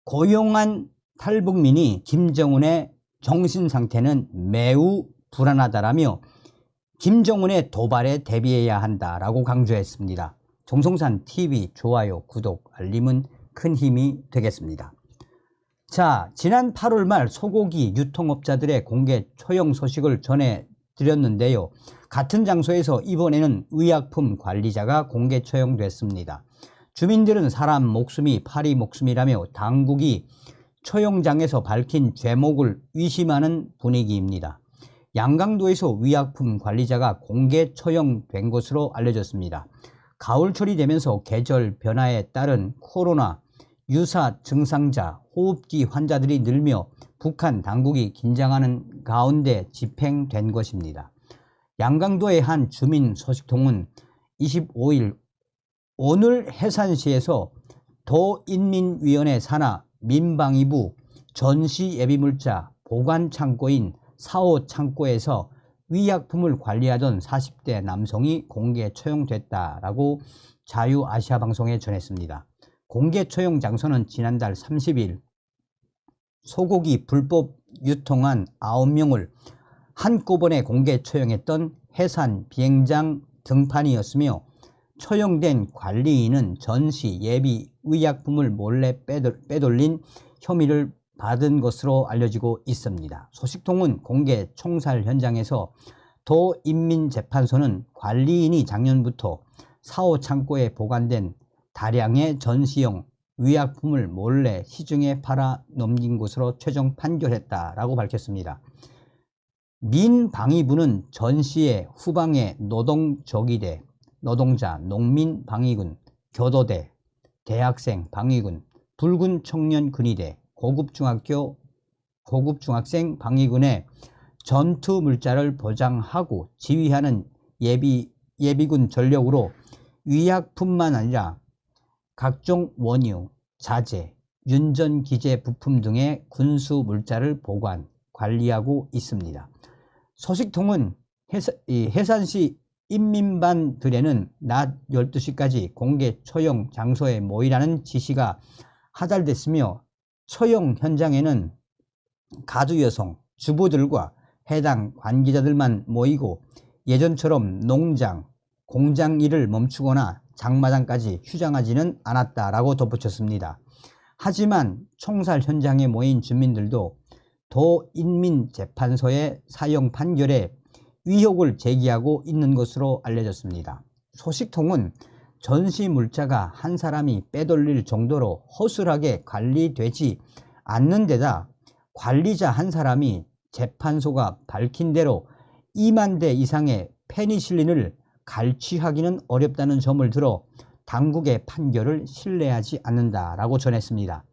고용한 탈북민이 김정은의 정신 상태는 매우 불안하다라며 김정은의 도발에 대비해야 한다라고 강조했습니다. 정성산 TV 좋아요, 구독, 알림은 큰 힘이 되겠습니다. 자, 지난 8월 말 소고기 유통업자들의 공개 처형 소식을 전해드렸는데요. 같은 장소에서 이번에는 의약품 관리자가 공개 처형됐습니다. 주민들은 사람 목숨이 파리 목숨이라며 당국이 처형장에서 밝힌 죄목을 의심하는 분위기입니다. 양강도에서 의약품 관리자가 공개 처형된 것으로 알려졌습니다. 가을철이 되면서 계절 변화에 따른 코로나 유사 증상자, 호흡기 환자들이 늘며 북한 당국이 긴장하는 가운데 집행된 것입니다. 양강도의 한 주민 소식통은 25일 오늘 해산시에서 도인민위원회 산하 민방위부 전시예비물자 보관창고인 4호 창고에서 의약품을 관리하던 40대 남성이 공개 처형됐다라고 자유아시아방송에 전했습니다. 공개 처형 장소는 지난달 30일 소고기 불법 유통한 9명을 한꺼번에 공개 처형했던 해산 비행장 등판이었으며 처형된 관리인은 전시 예비 의약품을 몰래 빼돌린 혐의를 받은 것으로 알려지고 있습니다. 소식통은 공개 총살 현장에서 도인민재판소는 관리인이 작년부터 4호 창고에 보관된 다량의 전시용 의약품을 몰래 시중에 팔아 넘긴 것으로 최종 판결했다라고 밝혔습니다. 민방위부는 전시의 후방에 노동조기대, 노동자, 농민방위군, 교도대, 대학생 방위군, 붉은 청년 근위대, 고급중학교, 고급중학생 방위군의 전투물자를 보장하고 지휘하는 예비군 전력으로 의약품만 아니라 각종 원유, 자재, 윤전기재 부품 등의 군수물자를 보관, 관리하고 있습니다. 소식통은 해산시 인민반들에는 낮 12시까지 공개 처형 장소에 모이라는 지시가 하달됐으며 처형 현장에는 가두 여성, 주부들과 해당 관계자들만 모이고 예전처럼 농장, 공장 일을 멈추거나 장마당까지 휴장하지는 않았다라고 덧붙였습니다. 하지만 총살 현장에 모인 주민들도 도인민재판소의 사형 판결에 의혹을 제기하고 있는 것으로 알려졌습니다. 소식통은 전시물자가 한 사람이 빼돌릴 정도로 허술하게 관리되지 않는 데다 관리자 한 사람이 재판소가 밝힌 대로 2만 대 이상의 페니실린을 갈취하기는 어렵다는 점을 들어 당국의 판결을 신뢰하지 않는다라고 전했습니다.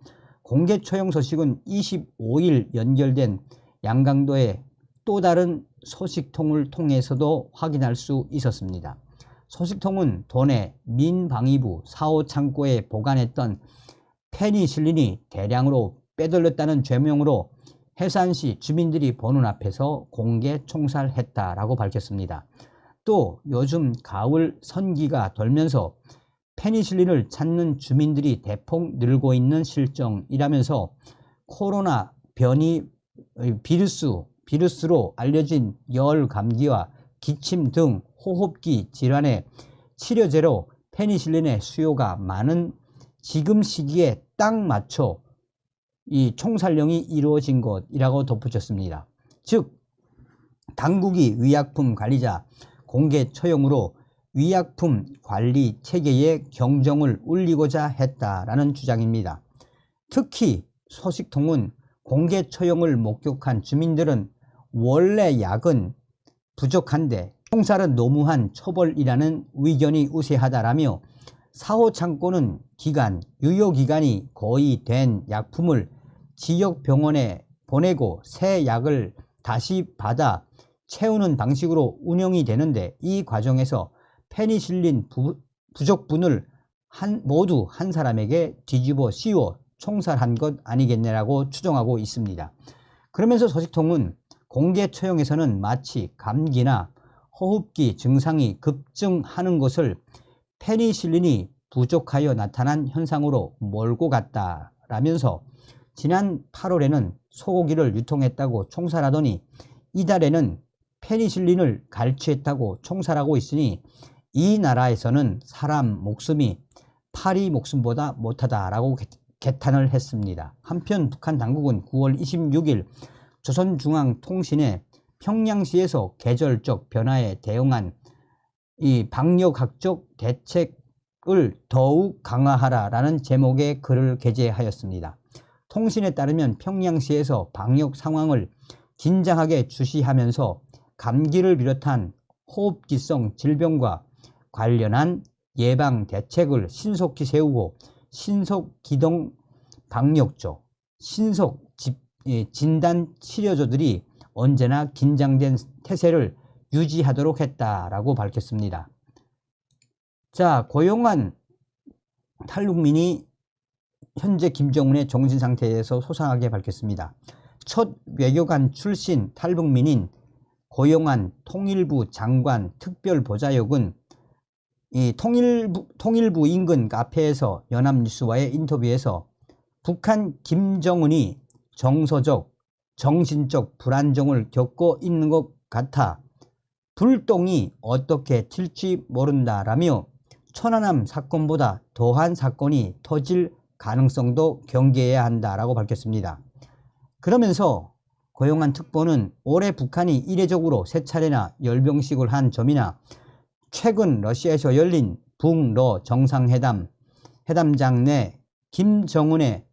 공개 처형 소식은 25일 연결된 양강도의 또 다른 소식통을 통해서도 확인할 수 있었습니다. 소식통은 도내 민방위부 4호 창고에 보관했던 페니실린이 대량으로 빼돌렸다는 죄명으로 해산시 주민들이 보는 앞에서 공개 총살했다라고 밝혔습니다. 또 요즘 가을 선기가 돌면서 페니실린을 찾는 주민들이 대폭 늘고 있는 실정이라면서 코로나 변이 비루스로 알려진 열 감기와 기침 등 호흡기 질환의 치료제로 페니실린의 수요가 많은 지금 시기에 딱 맞춰 이 총살령이 이루어진 것이라고 덧붙였습니다. 즉 당국이 의약품 관리자 공개 처형으로 의약품 관리 체계의 경정을 울리고자 했다라는 주장입니다. 특히 소식통은 공개 처형을 목격한 주민들은 원래 약은 부족한데 총살은 너무한 처벌이라는 의견이 우세하다라며 4호 창고는 유효기간이 거의 된 약품을 지역 병원에 보내고 새 약을 다시 받아 채우는 방식으로 운영이 되는데 이 과정에서 페니실린 부족분을 모두 한 사람에게 뒤집어 씌워 총살한 것 아니겠냐라고 추정하고 있습니다. 그러면서 소식통은 공개 처형에서는 마치 감기나 호흡기 증상이 급증하는 것을 페니실린이 부족하여 나타난 현상으로 몰고 갔다 라면서 지난 8월에는 소고기를 유통했다고 총살하더니 이달에는 페니실린을 갈취했다고 총살하고 있으니 이 나라에서는 사람 목숨이 파리 목숨보다 못하다라고 개탄을 했습니다. 한편 북한 당국은 9월 26일 조선중앙통신에 평양시에서 계절적 변화에 대응한 이 방역학적 대책을 더욱 강화하라라는 제목의 글을 게재하였습니다. 통신에 따르면 평양시에서 방역 상황을 긴장하게 주시하면서 감기를 비롯한 호흡기성 질병과 관련한 예방 대책을 신속히 세우고 신속기동 방역조, 신속 진단 치료조들이 언제나 긴장된 태세를 유지하도록 했다라고 밝혔습니다. 자, 고용한 탈북민이 현재 김정은의 정신 상태에 대해서 소상하게 밝혔습니다. 첫 외교관 출신 탈북민인 고용한 통일부 장관 특별보좌역은 이 통일부 인근 카페에서 연합뉴스와의 인터뷰에서 북한 김정은이 정서적, 정신적 불안정을 겪고 있는 것 같아 불똥이 어떻게 튈지 모른다라며 천안함 사건보다 더한 사건이 터질 가능성도 경계해야 한다라고 밝혔습니다. 그러면서 고용한 특보는 올해 북한이 이례적으로 3차례나 열병식을 한 점이나 최근 러시아에서 열린 북러 정상회담 회담장 내 김정은의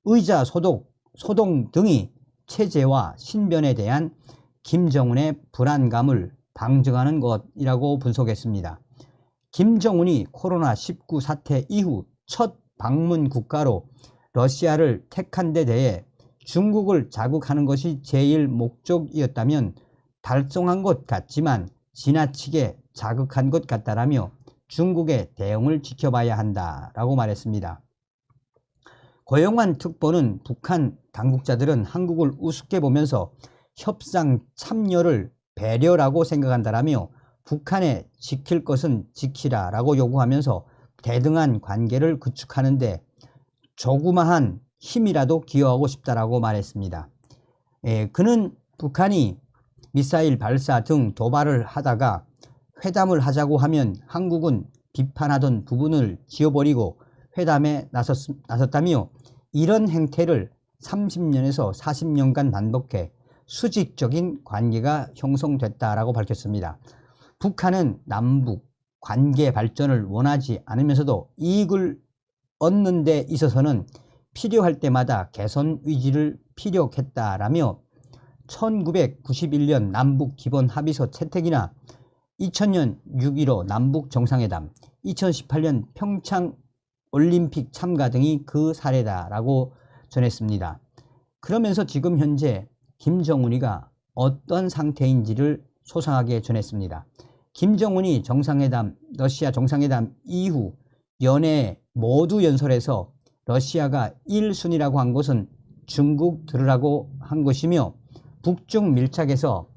의자 소동 등이 체제와 신변에 대한 김정은의 불안감을 방증하는 것이라고 분석했습니다. 김정은이 코로나19 사태 이후 첫 방문 국가로 러시아를 택한 데 대해 중국을 자극하는 것이 제일 목적이었다면 달성한 것 같지만 지나치게 자극한 것 같다라며 중국의 대응을 지켜봐야 한다라고 말했습니다. 고용한 특보는 북한 당국자들은 한국을 우습게 보면서 협상 참여를 배려라고 생각한다라며 북한에 지킬 것은 지키라라고 요구하면서 대등한 관계를 구축하는데 조그마한 힘이라도 기여하고 싶다라고 말했습니다. 그는 북한이 미사일 발사 등 도발을 하다가 회담을 하자고 하면 한국은 비판하던 부분을 지워버리고 회담에 나섰다며 이런 행태를 30년에서 40년간 반복해 수직적인 관계가 형성됐다라고 밝혔습니다. 북한은 남북 관계 발전을 원하지 않으면서도 이익을 얻는 데 있어서는 필요할 때마다 개선 의지를 피력했다라며 1991년 남북 기본 합의서 채택이나 2000년 6.15 남북 정상회담, 2018년 평창 올림픽 참가 등이 그 사례다라고 전했습니다. 그러면서 지금 현재 김정은이가 어떤 상태인지를 소상하게 전했습니다. 김정은이 러시아 정상회담 이후 연내 모두 연설에서 러시아가 1순위라고 한 것은 중국 들으라고 한 것이며 북중 밀착에서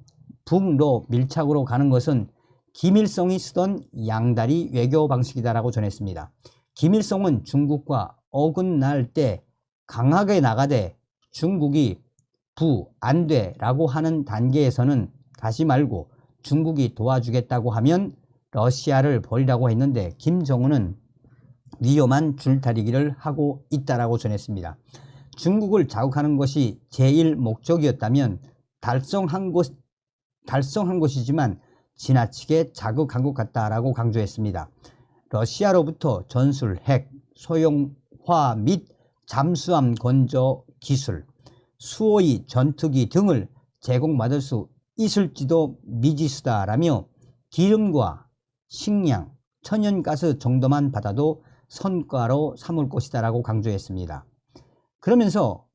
북러 밀착으로 가는 것은 김일성이 쓰던 양다리 외교 방식이다라고 전했습니다. 김일성은 중국과 어긋날 때 강하게 나가되 중국이 안 돼라고 하는 단계에서는 가지 말고 중국이 도와주겠다고 하면 러시아를 버리라고 했는데 김정은은 위험한 줄다리기를 하고 있다라고 전했습니다. 중국을 자극하는 것이 제일 목적이었다면 달성한 것이지만 지나치게 자극한 것 같다라고 강조했습니다. 러시아로부터 전술, 핵, 소형화 및 잠수함 건조 기술, 수호의 전투기 등을 제공받을 수 있을지도 미지수다라며 기름과 식량, 천연가스 정도만 받아도 성과로 삼을 것이다라고 강조했습니다. 그러면서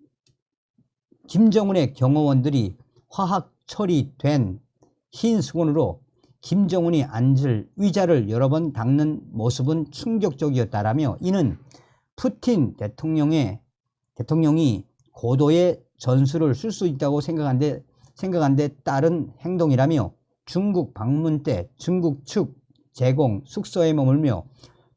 김정은의 경호원들이 화학 처리된 흰 수건으로 김정은이 앉을 의자를 여러 번 닦는 모습은 충격적이었다라며 이는 푸틴 대통령이 고도의 전술을 쓸 수 있다고 생각한 데 따른 행동이라며 중국 방문 때 중국 측 제공 숙소에 머물며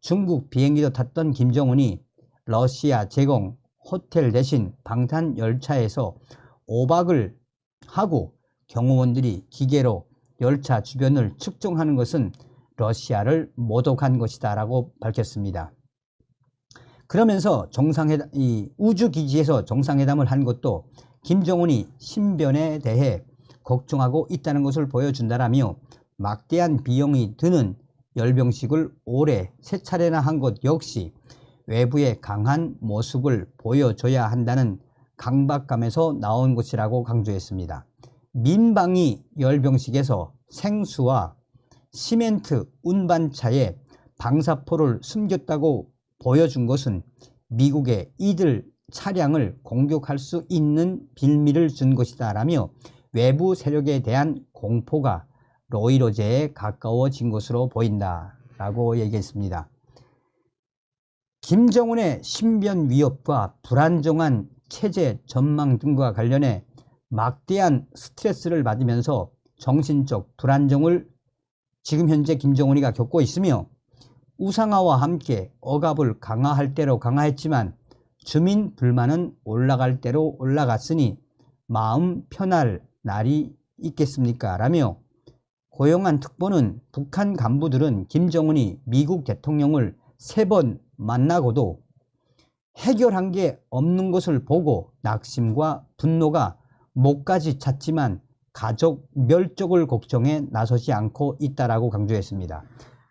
중국 비행기도 탔던 김정은이 러시아 제공 호텔 대신 방탄 열차에서 5박을 하고 경호원들이 기계로 열차 주변을 측정하는 것은 러시아를 모독한 것이다 라고 밝혔습니다. 그러면서 이 우주기지에서 정상회담을 한 것도 김정은이 신변에 대해 걱정하고 있다는 것을 보여준다라며 막대한 비용이 드는 열병식을 올해 3차례나 한 것 역시 외부의 강한 모습을 보여줘야 한다는 강박감에서 나온 것이라고 강조했습니다. 민방위 열병식에서 생수와 시멘트 운반차에 방사포를 숨겼다고 보여준 것은 미국에 이들 차량을 공격할 수 있는 빌미를 준 것이다 라며 외부 세력에 대한 공포가 로이로제에 가까워진 것으로 보인다 라고 얘기했습니다. 김정은의 신변 위협과 불안정한 체제 전망 등과 관련해 막대한 스트레스를 받으면서 정신적 불안정을 지금 현재 김정은이가 겪고 있으며 우상화와 함께 억압을 강화할 대로 강화했지만 주민 불만은 올라갈 대로 올라갔으니 마음 편할 날이 있겠습니까? 라며 고영한 특보는 북한 간부들은 김정은이 미국 대통령을 3번 만나고도 해결한 게 없는 것을 보고 낙심과 분노가 목까지 찼지만 가족 멸족을 걱정해 나서지 않고 있다라고 강조했습니다.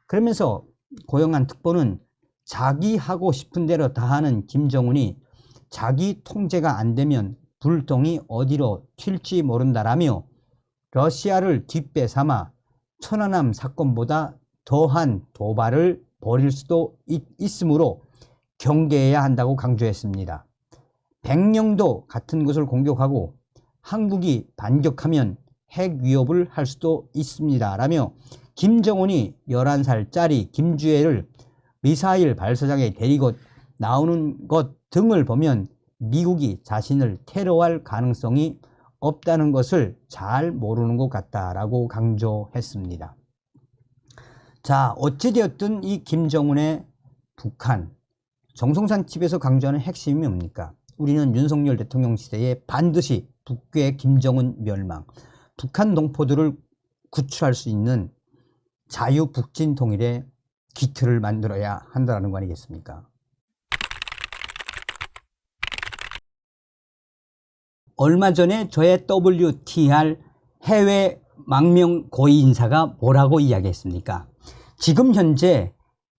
그러면서 고영한 특보는 자기 하고 싶은 대로 다 하는 김정은이 자기 통제가 안 되면 불똥이 어디로 튈지 모른다라며 러시아를 뒷배 삼아 천안함 사건보다 더한 도발을 벌일 수도 있으므로 경계해야 한다고 강조했습니다. 백령도 같은 것을 공격하고 한국이 반격하면 핵 위협을 할 수도 있습니다 라며 김정은이 11살짜리 김주애를 미사일 발사장에 데리고 나오는 것 등을 보면 미국이 자신을 테러할 가능성이 없다는 것을 잘 모르는 것 같다라고 강조했습니다. 자, 어찌되었든 이 김정은의 북한, 정성산 TV에서 강조하는 핵심이 뭡니까? 우리는 윤석열 대통령 시대에 반드시 북괴 김정은 멸망, 북한 동포들을 구출할 수 있는 자유 북진 통일의 기틀을 만들어야 한다는 거 아니겠습니까? 얼마 전에 저의 WTR 해외 망명 고위 인사가 뭐라고 이야기했습니까? 지금 현재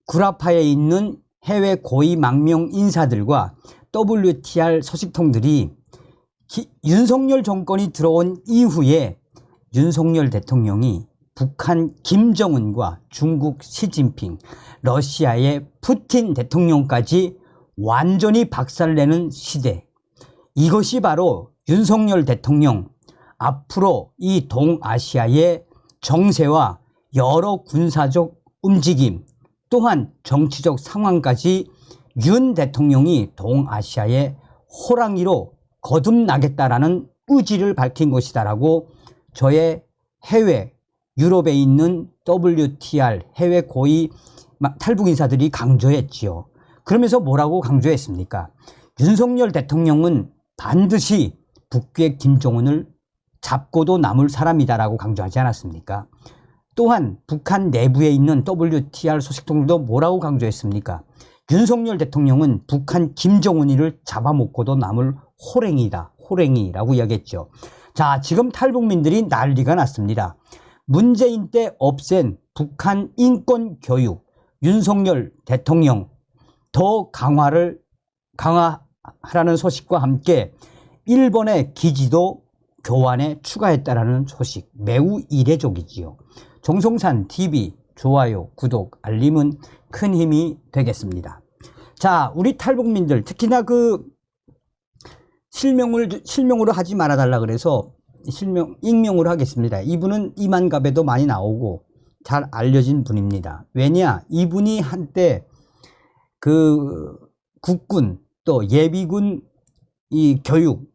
구라파에 있는 해외 고위 망명 인사들과 WTR 소식통들이 윤석열 정권이 들어온 이후에 윤석열 대통령이 북한 김정은과 중국 시진핑, 러시아의 푸틴 대통령까지 완전히 박살내는 시대, 이것이 바로 윤석열 대통령 앞으로 이 동아시아의 정세와 여러 군사적 움직임 또한 정치적 상황까지 윤 대통령이 동아시아의 호랑이로 거듭나겠다라는 의지를 밝힌 것이다라고 저의 해외 유럽에 있는 WTR 해외 고위 탈북 인사들이 강조했지요. 그러면서 뭐라고 강조했습니까? 윤석열 대통령은 반드시 북괴 김정은을 잡고도 남을 사람이다라고 강조하지 않았습니까? 또한 북한 내부에 있는 WTR 소식통도 뭐라고 강조했습니까? 윤석열 대통령은 북한 김정은이를 잡아먹고도 남을 호랭이다, 호랭이라고 이야기했죠. 자, 지금 탈북민들이 난리가 났습니다. 문재인 때 없앤 북한 인권 교육, 윤석열 대통령 더 강화하라는 소식과 함께 일본의 기지도 교환에 추가했다라는 소식, 매우 이례적이지요. 정성산 TV 좋아요, 구독, 알림은 큰 힘이 되겠습니다. 자, 우리 탈북민들 특히나 그 실명으로 하지 말아달라 그래서 익명으로 하겠습니다. 이분은 이만갑에도 많이 나오고 잘 알려진 분입니다. 왜냐, 이분이 한때 그 국군 또 예비군 이 교육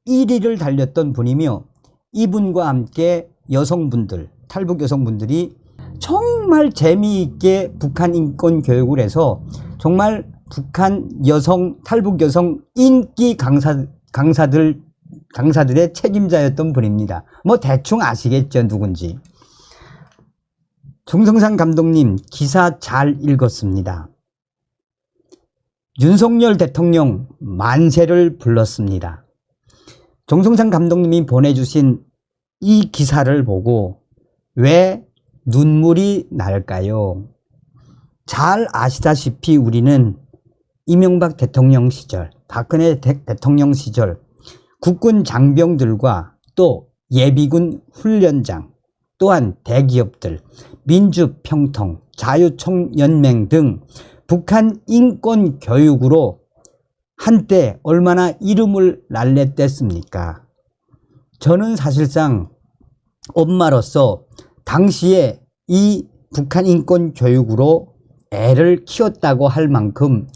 1위를 달렸던 분이며 이분과 함께 여성분들, 탈북 여성분들이 정말 재미있게 북한 인권 교육을 해서 정말 북한 여성, 탈북 여성 인기 강사들의 책임자였던 분입니다. 뭐 대충 아시겠죠, 누군지. 정성산 감독님 기사 잘 읽었습니다. 윤석열 대통령 만세를 불렀습니다. 정성산 감독님이 보내주신 이 기사를 보고 왜 눈물이 날까요? 잘 아시다시피 우리는 이명박 대통령 시절, 박근혜 대통령 시절 국군 장병들과 또 예비군 훈련장, 또한 대기업들, 민주평통, 자유총연맹 등 북한 인권 교육으로 한때 얼마나 이름을 날렸댔습니까? 저는 사실상 엄마로서 당시에 이 북한 인권 교육으로 애를 키웠다고 할 만큼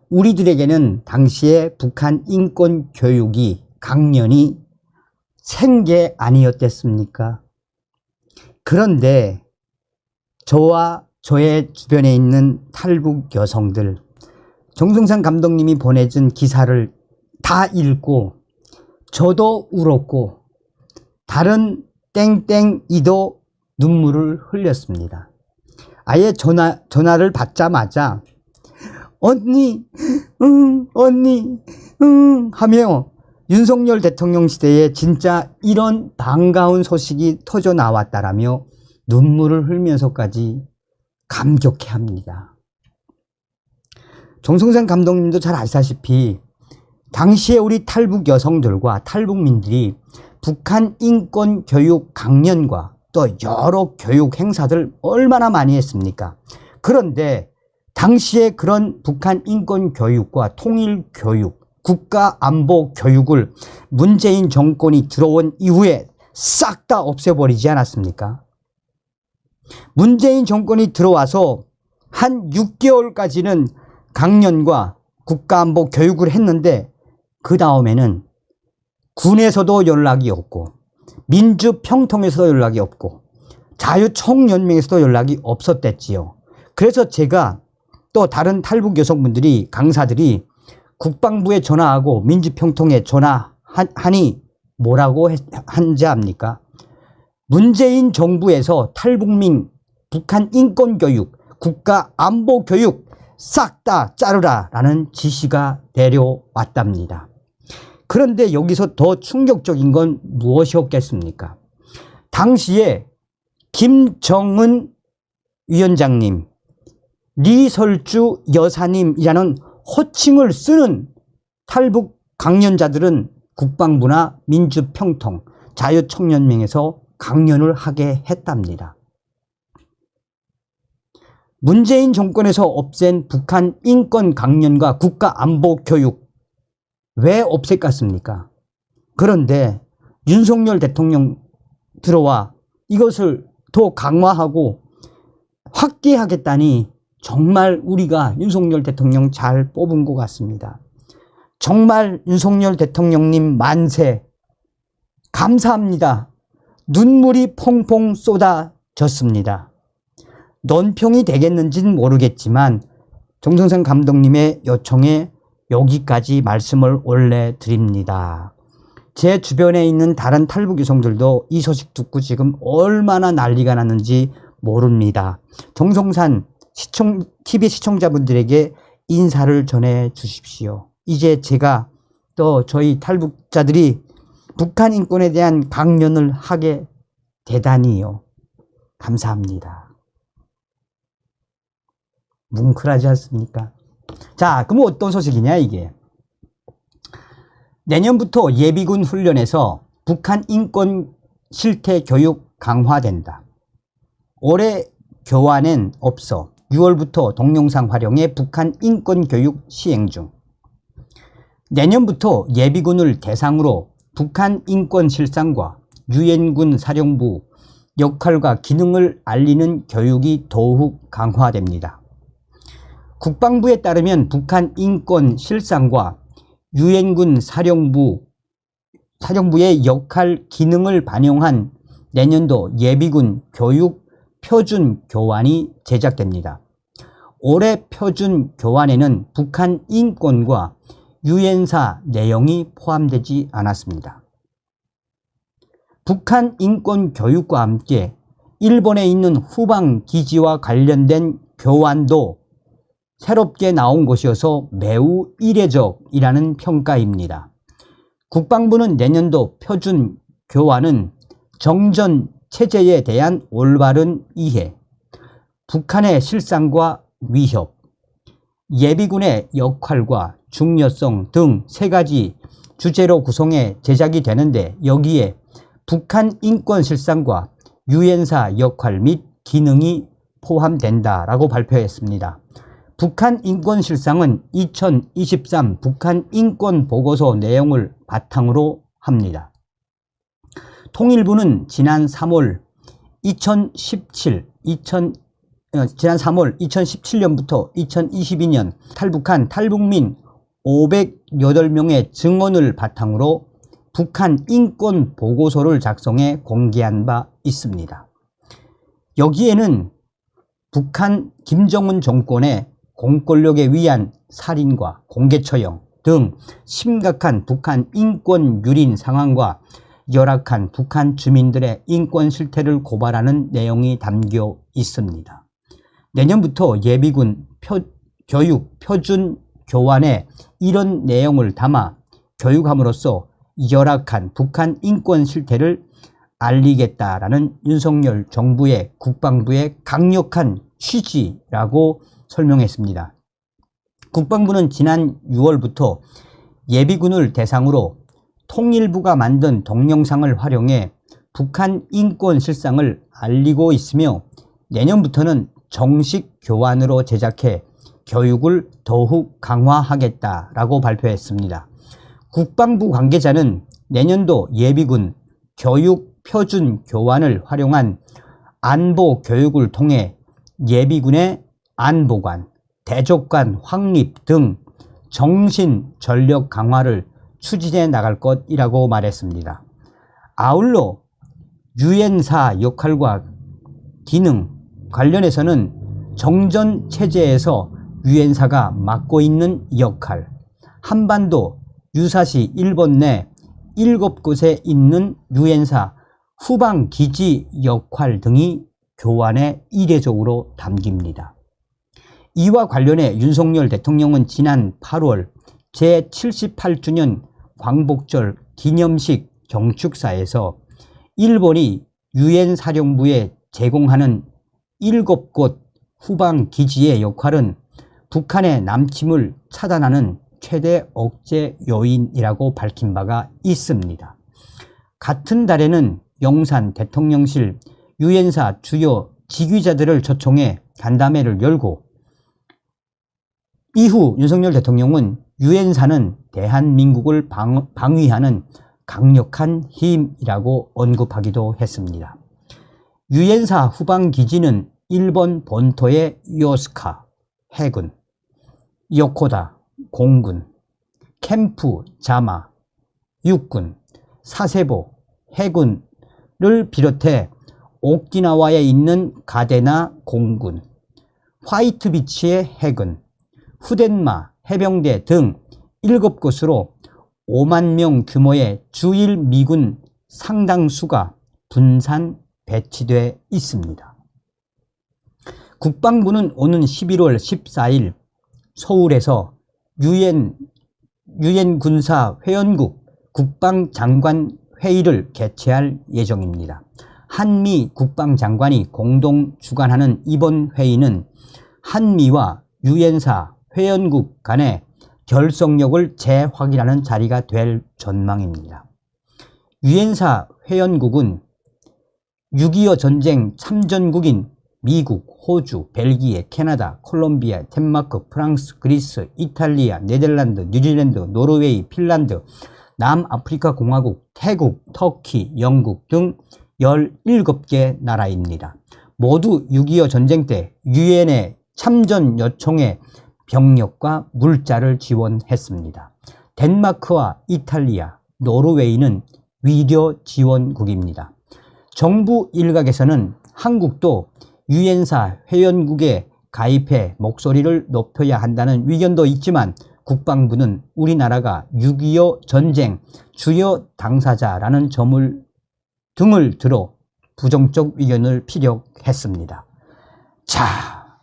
우리들에게는 당시에 북한 인권 교육이 강연이 생계 아니었겠습니까? 그런데 저와 저의 주변에 있는 탈북 여성들, 정성산 감독님이 보내준 기사를 다 읽고 저도 울었고 다른 땡땡이도 눈물을 흘렸습니다. 아예 전화를 받자마자 언니 하며 윤석열 대통령 시대에 진짜 이런 반가운 소식이 터져 나왔다라며 눈물을 흘면서까지 감격해합니다. 정성산 감독님도 잘 아시다시피 당시에 우리 탈북 여성들과 탈북민들이 북한 인권 교육 강연과 또 여러 교육 행사들 얼마나 많이 했습니까? 그런데 당시에 그런 북한 인권 교육과 통일 교육, 국가 안보 교육을 문재인 정권이 들어온 이후에 싹 다 없애버리지 않았습니까? 문재인 정권이 들어와서 한 6개월까지는 강연과 국가안보 교육을 했는데 그 다음에는 군에서도 연락이 없고 민주평통에서도 연락이 없고 자유총연맹에서도 연락이 없었댔지요. 그래서 제가 또 다른 탈북 여성분들이 강사들이 국방부에 전화하고 민주평통에 전화하니 뭐라고 한지 압니까? 문재인 정부에서 탈북민 북한 인권교육, 국가안보교육 싹 다 자르라 라는 지시가 내려왔답니다. 그런데 여기서 더 충격적인 건 무엇이었겠습니까? 당시에 김정은 위원장님, 리설주 여사님이라는 호칭을 쓰는 탈북 강연자들은 국방부나 민주평통, 자유총연맹에서 강연을 하게 했답니다. 문재인 정권에서 없앤 북한 인권 강연과 국가안보 교육 왜 없앴겠습니까? 그런데 윤석열 대통령 들어와 이것을 더 강화하고 확대하겠다니 정말 우리가 윤석열 대통령 잘 뽑은 것 같습니다. 정말 윤석열 대통령님 만세 감사합니다. 눈물이 펑펑 쏟아졌습니다. 논평이 되겠는지는 모르겠지만 정성산 감독님의 요청에 여기까지 말씀을 올려드립니다. 제 주변에 있는 다른 탈북 여성들도 이 소식 듣고 지금 얼마나 난리가 났는지 모릅니다. 정성산 TV 시청자분들에게 인사를 전해 주십시오. 이제 제가 또 저희 탈북자들이 북한 인권에 대한 강연을 하게 되다니요. 감사합니다. 뭉클하지 않습니까? 자, 그럼 어떤 소식이냐 이게. 내년부터 예비군 훈련에서 북한 인권 실태 교육 강화된다. 올해 교환엔 없어 6월부터 동영상 활용해 북한 인권 교육 시행 중. 내년부터 예비군을 대상으로 북한 인권 실상과 유엔군 사령부 역할과 기능을 알리는 교육이 더욱 강화됩니다. 국방부에 따르면 북한 인권 실상과 유엔군 사령부의 역할 기능을 반영한 내년도 예비군 교육 표준 교환이 제작됩니다. 올해 표준 교환에는 북한 인권과 유엔사 내용이 포함되지 않았습니다. 북한 인권 교육과 함께 일본에 있는 후방 기지와 관련된 교환도 새롭게 나온 것이어서 매우 이례적이라는 평가입니다. 국방부는 내년도 표준 교환은 정전 체제에 대한 올바른 이해, 북한의 실상과 위협, 예비군의 역할과 중요성 등 3가지 주제로 구성해 제작이 되는데, 여기에 북한 인권 실상과 유엔사 역할 및 기능이 포함된다라고 발표했습니다. 북한 인권 실상은 2023 북한 인권 보고서 내용을 바탕으로 합니다. 통일부는 지난 3월 2017년부터 2022년 탈북한 탈북민 508명의 증언을 바탕으로 북한 인권 보고서를 작성해 공개한 바 있습니다. 여기에는 북한 김정은 정권의 공권력에 의한 살인과 공개처형 등 심각한 북한 인권 유린 상황과 열악한 북한 주민들의 인권 실태를 고발하는 내용이 담겨 있습니다. 내년부터 예비군 교육 표준 교환에 이런 내용을 담아 교육함으로써 열악한 북한 인권 실태를 알리겠다라는 윤석열 정부의 국방부의 강력한 취지라고 설명했습니다. 국방부는 지난 6월부터 예비군을 대상으로 통일부가 만든 동영상을 활용해 북한 인권 실상을 알리고 있으며, 내년부터는 정식 교환으로 제작해 교육을 더욱 강화하겠다라고 발표했습니다. 국방부 관계자는 내년도 예비군 교육 표준 교환을 활용한 안보 교육을 통해 예비군의 안보관, 대적관 확립 등 정신 전력 강화를 추진해 나갈 것이라고 말했습니다. 아울러 유엔사 역할과 기능 관련해서는 정전 체제에서 유엔사가 맡고 있는 역할, 한반도 유사시 일본 내 7곳에 있는 유엔사 후방 기지 역할 등이 교환에 이례적으로 담깁니다. 이와 관련해 윤석열 대통령은 지난 8월 제78주년 광복절 기념식 경축사에서 일본이 유엔 사령부에 제공하는 7곳 후방 기지의 역할은 북한의 남침을 차단하는 최대 억제 요인이라고 밝힌 바가 있습니다. 같은 달에는 용산 대통령실 유엔사 주요 지휘자들을 초청해 간담회를 열고, 이후 윤석열 대통령은 유엔사는 대한민국을 방위하는 강력한 힘이라고 언급하기도 했습니다. 유엔사 후방기지는 일본 본토의 요스카 해군, 요코다 공군, 캠프 자마 육군, 사세보 해군을 비롯해 오키나와에 있는 가데나 공군, 화이트비치의 해군, 후덴마 해병대 등 7곳으로 5만 명 규모의 주일 미군 상당수가 분산 배치돼 있습니다. 국방부는 오는 11월 14일 서울에서 유엔 군사 회원국 국방장관 회의를 개최할 예정입니다. 한미 국방장관이 공동 주관하는 이번 회의는 한미와 유엔사 회원국 간의 결속력을 재확인하는 자리가 될 전망입니다. 유엔사 회원국은 6.25 전쟁 참전국인 미국, 호주, 벨기에, 캐나다, 콜롬비아, 덴마크, 프랑스, 그리스, 이탈리아, 네덜란드, 뉴질랜드, 노르웨이, 핀란드, 남아프리카 공화국, 태국, 터키, 영국 등 17개 나라입니다. 모두 6.25 전쟁 때 유엔의 참전 요청에 병력과 물자를 지원했습니다. 덴마크와 이탈리아, 노르웨이는 위료 지원국입니다. 정부 일각에서는 한국도 유엔사 회원국의 가입해 목소리를 높여야 한다는 의견도 있지만 국방부는 우리나라가 6.25 전쟁 주요 당사자라는 점을 등을 들어 부정적 의견을 피력했습니다. 자,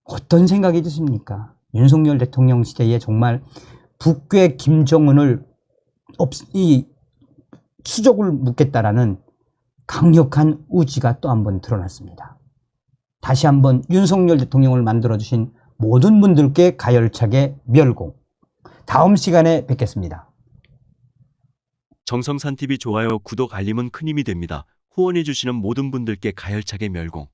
어떤 생각이 드십니까? 윤석열 대통령 시대에 정말 북괴 김정은을 수족을 묻겠다라는 강력한 의지가 또 한 번 드러났습니다. 다시 한번 윤석열 대통령을 만들어주신 모든 분들께 가열차게 멸공. 다음 시간에 뵙겠습니다. 정성산TV 좋아요, 구독, 알림은 큰 힘이 됩니다. 후원해주시는 모든 분들께 가열차게 멸공.